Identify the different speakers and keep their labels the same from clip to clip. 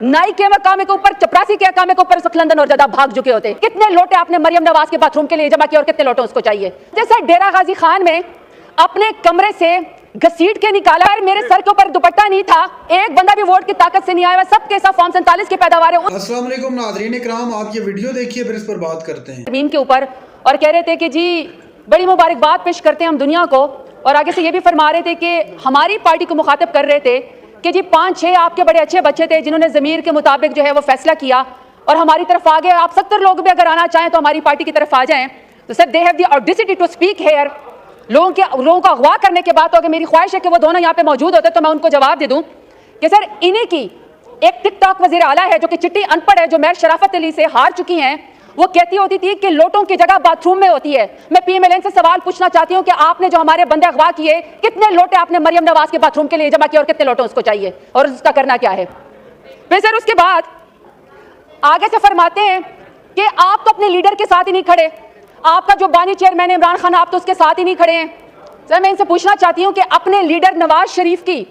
Speaker 1: नाई के मकामे के ऊपर, चपरासी के मकामे के ऊपर उस वक्त लंदन और ज्यादा भाग चुके होते। कितने लोटे आपने मरियम नवाज के बाथरूम के लिए जमा किए और कितने लोटे उसको चाहिए? जैसे डेरा गाजी खान में अपने कमरे से घसीट के निकाला, मेरे सर के ऊपर दुपट्टा नहीं था, एक बंदा भी वोट की ताकत से नहीं आया, सबके सब फॉर्म 47 की पैदावार है।
Speaker 2: अस्सलाम वालेकुम नाज़रीन इकराम, आप ये वीडियो देखिए फिर इस पर बात करते हैं।
Speaker 1: जमीन के ऊपर और कह रहे थे कि जी बड़ी मुबारकबाद पेश करते हैं हम दुनिया को, और आगे से ये भी फरमा रहे थे कि हमारी पार्टी को मुखातब कर रहे थे कि जी 5-6 आपके बड़े अच्छे बच्चे थे जिन्होंने ज़मीर के मुताबिक जो है वो फैसला किया और हमारी तरफ आ गए। आप 70 लोग भी अगर आना चाहें तो हमारी पार्टी की तरफ आ जाएं। तो sir, they have the audacity to speak here. लोगों को अगवा करने के बाद तो अगर मेरी ख्वाहिश है कि वो दोनों यहाँ पे मौजूद होते तो मैं उनको जवाब दे दूं कि सर, इन्हीं की एक टिकटॉक वज़ीर आला है जो कि चिट्टी अनपढ़ है, जो मैं शराफत अली से हार चुकी हैं, वो कहती होती थी कि लोटों की जगह बाथरूम में होती है। मैं PMLN से सवाल पूछना चाहती हूँ कि आपने जो हमारे बंदे अगवा किए, कितने लोटे आपने मरियम नवाज के बाथरूम के लिए जमा किए और कितने लोटे उसको चाहिए और उसका करना क्या है? फिर सर उसके बाद आगे से फरमाते हैं कि आप तो अपने लीडर के साथ ही नहीं खड़े, आपका जो बानी चेयरमैन इमरान खान, आप तो उसके साथ ही नहीं खड़े हैं। सर, मैं इनसे पूछना चाहती हूँ कि अपने लीडर नवाज शरीफ की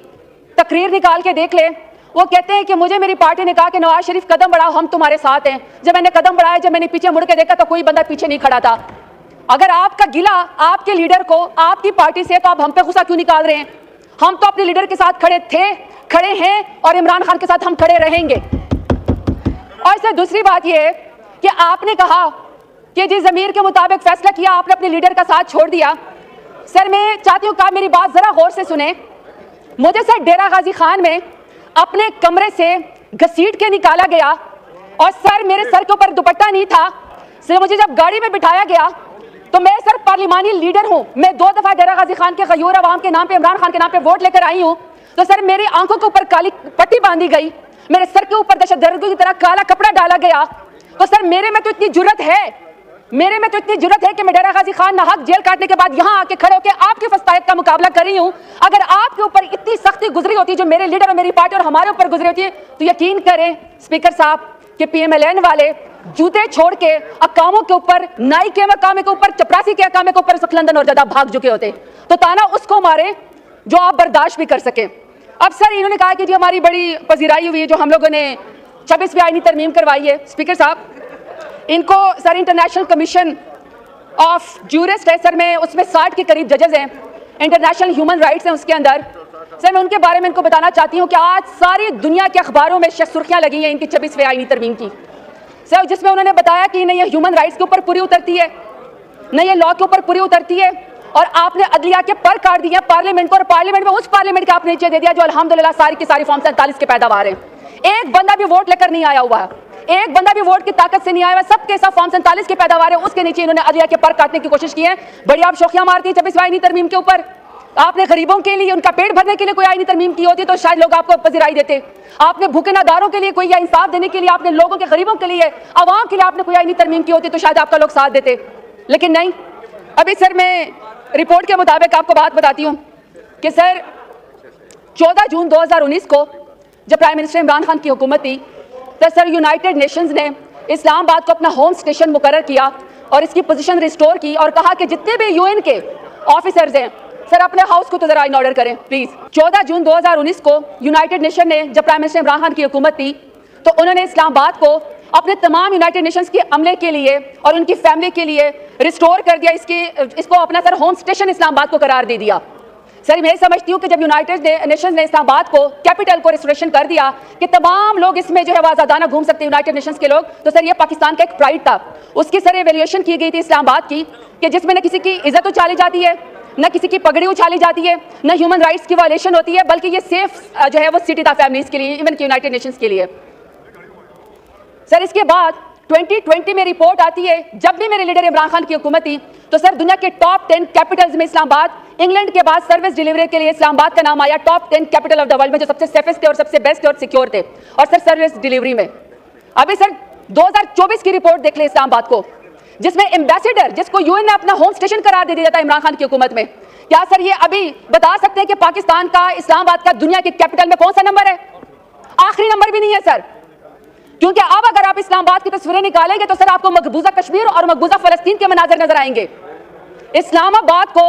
Speaker 1: तकरीर निकाल के देख ले। वो कहते हैं कि मुझे मेरी पार्टी ने कहा कि नवाज शरीफ कदम बढ़ाओ, हम तुम्हारे साथ हैं। जब मैंने कदम बढ़ाया, जब मैंने पीछे मुड़ के देखा तो कोई बंदा पीछे नहीं खड़ा था। अगर आपका गिला आपके लीडर को आपकी पार्टी से, तो आप हम पे गुस्सा क्यों निकाल रहे हैं? हम तो अपने लीडर के साथ खड़े थे, खड़े हैं और इमरान खान के साथ हम खड़े रहेंगे। और सर दूसरी बात यह है कि आपने कहा कि जी ज़मीर के मुताबिक फैसला किया, आपने अपने लीडर का साथ छोड़ दिया। सर, मैं चाहती हूँ कि आप मेरी बात जरा गौर से सुने। मुझे सर डेरा गाजी खान में अपने कमरे से घसीट के निकाला गया और सर मेरे सर के ऊपर दुपट्टा नहीं था। सर, मुझे जब गाड़ी में बिठाया गया तो मैं सर पार्लिमानी लीडर हूँ, मैं 2 दफा डेरा गाजी खान के गयूर अवाम के नाम पे, इमरान खान के नाम पे वोट लेकर आई हूँ। तो सर मेरी आंखों के ऊपर काली पट्टी बांधी गई, मेरे सर के ऊपर दहशतगर्दों की तरह काला कपड़ा डाला गया। तो सर मेरे में तो इतनी जुर्रत है कि मैं डेरा गाजी खान नाहक जेल काटने के बाद यहाँ आके खड़े होकर आपकी फस्तायत का मुकाबला कर रही हूँ। अगर आपके ऊपर इतनी सख्ती गुजरी होती जो मेरे लीडर और मेरी पार्टी और हमारे ऊपर गुजरी होती है, तो यकीन करें स्पीकर साहब कि PMLN वाले जूते छोड़ के अकामों के ऊपर, नाई के मकामे के ऊपर, चपरासी के मकामे के ऊपर उस वक्त लंदन और ज्यादा भाग चुके होते। तो ताना उसको मारे जो आप बर्दाश्त भी कर सके। अब सर इन्होंने कहा कि जी हमारी बड़ी पजीराई हुई है, जो हम लोगों ने 26वीं आईनी तरमीम करवाई है। स्पीकर साहब, इनको sir international commission of jurist है सर, में उसमें 60 के करीब जजेस हैं, इंटरनेशनल ह्यूमन राइट्स हैं उसके अंदर। सर मैं उनके बारे में इनको बताना चाहती हूँ कि आज सारी दुनिया के अखबारों में सुर्खियाँ लगी हैं इनकी 26वीं आईनी तरमीम की सर, जिसमें उन्होंने बताया कि न ये ह्यूमन राइट्स के ऊपर पूरी उतरती है, न ये लॉ के ऊपर पूरी उतरती है, और आपने अदलिया के पर काट दिया पार्लियामेंट को, और पार्लियामेंट में उस पार्लियामेंट का आपने नीचे दे दिया जो अल्हम्दुलिल्लाह सारी की सारी फॉर्म 47 के पैदावार है। एक बंदा भी वोट लेकर नहीं आया हुआ है, एक बंदा भी वोट की ताकत से नहीं आया हुआ, सबके सब फॉर्म 47 के पैदावार है, उसके नीचे इन्होंने अदलिया के पर काटने की कोशिश की है। बड़ी आप शौकियां मारती है 26वीं आईनी तरमीम के ऊपर। आपने गरीबों के लिए, उनका पेट भरने के लिए कोई आईनी तरमीम की होती तो शायद लोग आपको पजीराई देते। आपने भूखे नादारों के लिए कोई, या इंसाफ देने के लिए आपने लोगों के, गरीबों के लिए, आवाम के लिए आपने कोई आईनी तरमीम की होती तो शायद आपका लोग साथ देते, लेकिन नहीं। अभी सर मैं रिपोर्ट के मुताबिक आपको बात बताती हूँ कि सर 14 जून 2019 को जब प्राइम मिनिस्टर इमरान खान की हुकूमत थी तो सर यूनाइटेड नेशंस ने इस्लामाबाद को अपना होम स्टेशन मुकर्रर किया और इसकी पोजीशन रिस्टोर की और कहा कि जितने भी UN के ऑफिसर्स हैं सर अपने हाउस को तो जरा इन ऑर्डर करें प्लीज। 14 जून 2019 को यूनाइटेड नेशन ने जब प्राइम मिनिस्टर इमरान खान की हुकूमत थी तो उन्होंने इस्लामाबाद को अपने तमाम यूनाइटेड नेशंस के अमले के लिए और उनकी फैमिली के लिए रिस्टोर कर दिया, इसको अपना सर होम स्टेशन इस्लामाबाद को करार दे दिया। सर मैं समझती हूँ कि जब यूनाइटेड नेशंस ने इस्लामाबाद को, कैपिटल को रिस्टोरेशन कर दिया कि तमाम लोग इसमें जो है आज़ादाना घूम सकते हैं यूनाइटेड नेशंस के लोग, तो सर ये पाकिस्तान का एक प्राइड था। उसकी सर एवेल्यूएशन की गई थी इस्लामाबाद की कि जिसमें न किसी की इज्जत उछाली जाती है, न किसी की पगड़ी उछाली जाती है, न ह्यूमन राइट्स की वायलेशन होती है, बल्कि ये सेफ जो है वो सिटी था फैमिलीज के लिए, इवन कि यूनाइटेड नेशंस के लिए। सर इसके बाद 2020 में रिपोर्ट आती है, जब भी मेरे लीडर इमरान खान की हुकूमत थी तो सर दुनिया के टॉप 10 कैपिटल्स में इस्लामाबाद, इंग्लैंड के बाद सर्विस डिलीवरी के लिए इस्लामाबाद का नाम आया top 10 capital of the world में, जो सबसे सेफेस्ट थे और सबसे बेस्ट और सिक्योर थे, और सर सर्विस डिलीवरी में। अभी सर 2024 की रिपोर्ट देख ले इस्लामाबाद को, जिसमें एम्बेसडर, जिसको UN ने अपना होम स्टेशन करार दे दिया था इमरान खान की हुकूमत में, क्या सर ये अभी बता सकते हैं कि पाकिस्तान का, इस्लामाबाद का दुनिया के कैपिटल में कौन सा नंबर है? आखिरी नंबर भी नहीं है सर, क्योंकि अब अगर आप इस्लामाबाद की तस्वीरें निकालेंगे तो सर आपको मकबूजा कश्मीर और मकबूजा फलस्तीन के मनाजर नजर आएंगे। इस्लामाबाद को,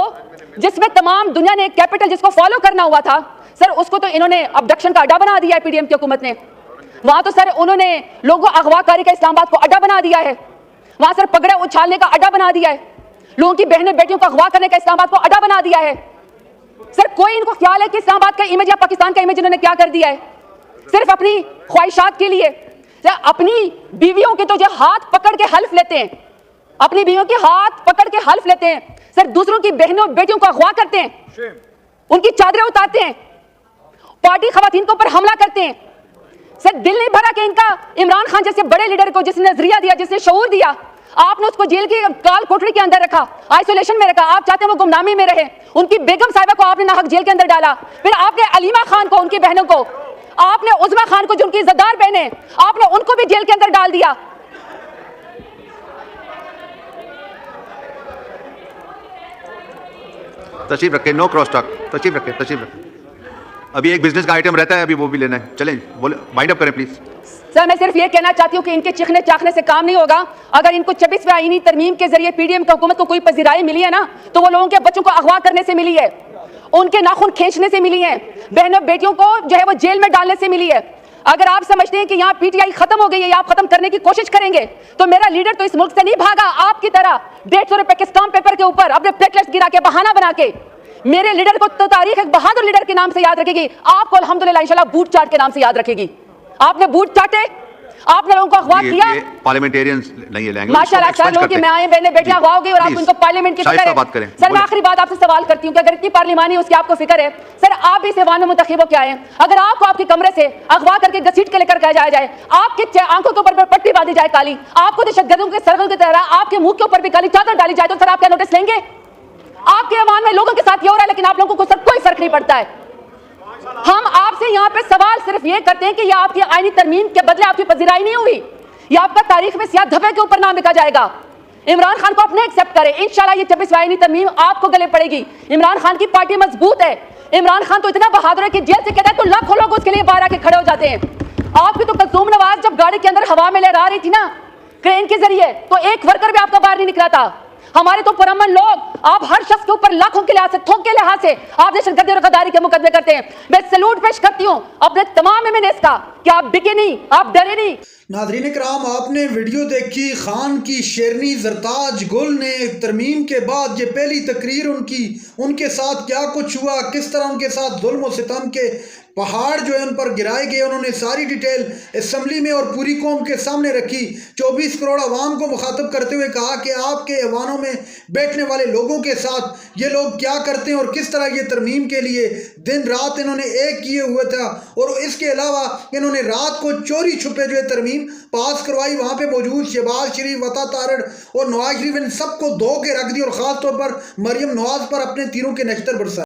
Speaker 1: जिसमें तमाम दुनिया ने एक कैपिटल जिसको फॉलो करना हुआ था सर, उसको तो इन्होंने अबडक्शन का अड्डा बना दिया है PDM की हुकूमत ने। وہاں تو سر انہوں نے لوگوں کو اغوا کاری کا اسلام آباد کو اڈا بنا دیا ہے, وہاں سر پگڑے اچھالنے کا اڈا بنا دیا ہے, لوگوں کی بہنیں بیٹیوں کو اغوا کرنے کا اسلام آباد کو اڈا بنا دیا ہے. سر کوئی ان کو خیال ہے کہ اسلام آباد کا امیج یا پاکستان کا امیج انہوں نے کیا کر دیا ہے؟ صرف اپنی خواہشات کے لیے. اپنی بیویوں کے تو جو ہاتھ پکڑ کے حلف لیتے ہیں, اپنی بیویوں کے ہاتھ پکڑ کے حلف لیتے ہیں, سر دوسروں کی بہنوں بیٹیوں کو اغوا کرتے ہیں, ان کی چادریں اتارتے ہیں, پارٹی خواتین کے اوپر حملہ کرتے ہیں. سر دل نہیں بھرا کہ ان کا عمران خان جیسے بڑے لیڈر کو جس نے نظریہ دیا, جس نے شعور دیا, آپ نے اس کو جیل کی کال کوٹری کے اندر رکھا, آئسولیشن میں رکھا, آپ چاہتے ہیں وہ گمنامی میں رہے. ان کی بیگم صاحبہ کو آپ نے ناحق جیل کے اندر ڈالا, پھر آپ نے علیمہ خان کو, ان کی بہنوں کو, آپ نے عظمیٰ خان کو جو ان کی عزتدار بہنیں, آپ نے ان کو بھی جیل کے اندر ڈال دیا.
Speaker 3: تشریف رکھیں, نو کراس ٹاک, تشریف رکھیں. ابھی ایک بزنس کا آئٹم رہتا ہے, ابھی وہ بھی لینا ہے. چلیں بولے, وائنڈ اپ کریں پلیز.
Speaker 1: سر میں صرف یہ کہنا چاہتی ہوں کہ ان کے چیخنے چاخنے سے کام نہیں ہوگا. اگر ان کو 26ویں آئینی ترمیم کے ذریعے پی ڈی ایم کی حکومت کو کوئی پذیرائی ملی ہے نا, تو وہ لوگوں کے بچوں کو اغوا کرنے سے ملی ہے, ان کے ناخن کھینچنے سے ملی ہے, بہنوں بیٹیوں کو جو ہے وہ جیل میں ڈالنے سے ملی ہے. اگر آپ سمجھتے ہیں کہ یہاں پی ٹی آئی ختم ہو گئی ہے یا آپ ختم کرنے کی کوشش کریں گے, تو میرا لیڈر تو اس ملک سے نہیں بھاگا آپ کی طرح 150 روپے کے اسٹامپ پیپر کے اوپر اپنے پلیٹلیٹس گرا کے بہانہ بنا کے. میرے لیڈر کو تو تاریخ ایک بہادر لیڈر کے نام سے یاد رکھے گی, آپ کو الحمدللہ انشاءاللہ بوٹ چاٹ کے نام سے یاد رکھے گی. آپ نے بوٹ چاٹے, آپ نے لوگوں کو اغوا کیا.
Speaker 3: پارلیمنٹیرینز نہیں ہے لینگویج,
Speaker 1: ماشاءاللہ سر, لوگوں کی مائیں بہنیں بیٹیاں اغوا ہو گئی اور آپ ان کو پارلیمنٹ کی فکر ہے. سر میں آخری بات آپ سے سوال کرتی ہوں کہ اگر اتنی پارلیمانی اس کی آپ کو فکر ہے, سر آپ بھی اس ایوان میں منتخب ہو کے آئے ہیں, اگر آپ کو آپ کے کمرے سے اغوا کر کے گھسیٹ کے لے کر جایا جائے, آپ کی آنکھوں کے اوپر پٹی باندھی جائے کالی, آپ کو دہشت گردوں کے سرغل کی طرح آپ کے منہ کے اوپر بھی کالی چادر ڈالی جائے, تو سر آپ کیا نوٹس لیں گے؟ آپ کے ایوان میں لوگوں کے ساتھ یہ ہو رہا ہے, لیکن آپ لوگوں کو سر کوئی فرق نہیں پڑتا ہے. ہم آپ سے یہاں پہ سوال صرف یہ کرتے ہیں کہ یہ آپ کی آئینی ترمیم کے بدلے آپ کی پذیرائی نہیں ہوئی, یہ آپ کا تاریخ میں سیاہ دھبے کے اوپر نام لکھا جائے گا. عمران خان کو اپنے ایکسپٹ کریں, انشاءاللہ یہ 26ویں آئینی ترمیم آپ کو گلے پڑے گی. عمران خان کی پارٹی مضبوط ہے, عمران خان تو اتنا بہادر ہے کہ جیل سے کہتا ہے تو لاکھوں لوگ اس کے لیے باہر آ کے کھڑے ہو جاتے ہیں. آپ کی تو کلثوم نواز جب گاڑی کے اندر ہوا میں لہرا رہی تھی نا کرین کے ذریعے, تو ایک ورکر بھی آپ کا باہر نہیں نکلا تھا. ہمارے تو پرامن لوگ, آپ ہر شخص کے اوپر لاکھوں کے لحاظ سے, تھوک کے لحاظ سے آپ دہشت گردی اور غداری کے مقدمے کرتے ہیں. میں سلوٹ پیش کرتی ہوں اپنے تمام ایمنس کا کہ آپ بکے نہیں, آپ ڈرے نہیں.
Speaker 2: ناظرین کرام, آپ نے ویڈیو دیکھی. خان کی شیرنی زرتاج گل نے ترمیم کے بعد یہ پہلی تقریر ان کے ساتھ کیا کچھ ہوا, کس طرح ان کے ساتھ ظلم و ستم کے پہاڑ جو ہے ان پر گرائے گئے, انہوں نے ساری ڈیٹیل اسمبلی میں اور پوری قوم کے سامنے رکھی. 24 کروڑ عوام کو مخاطب کرتے ہوئے کہا کہ آپ کے ایوانوں میں بیٹھنے والے لوگوں کے ساتھ یہ لوگ کیا کرتے ہیں اور کس طرح یہ ترمیم کے لیے دن رات انہوں نے ایک کیے ہوئے تھا. اور اس کے علاوہ انہوں نے رات کو چوری چھپے جو ہے ترمیم پاس کروائی. وہاں پہ موجود شہباز شریف, عطا تارڑ اور نواز شریف ان سب کو دھو کے رکھ دی, اور خاص طور پر مریم نواز پر اپنے تیروں کے نشتر برسائے.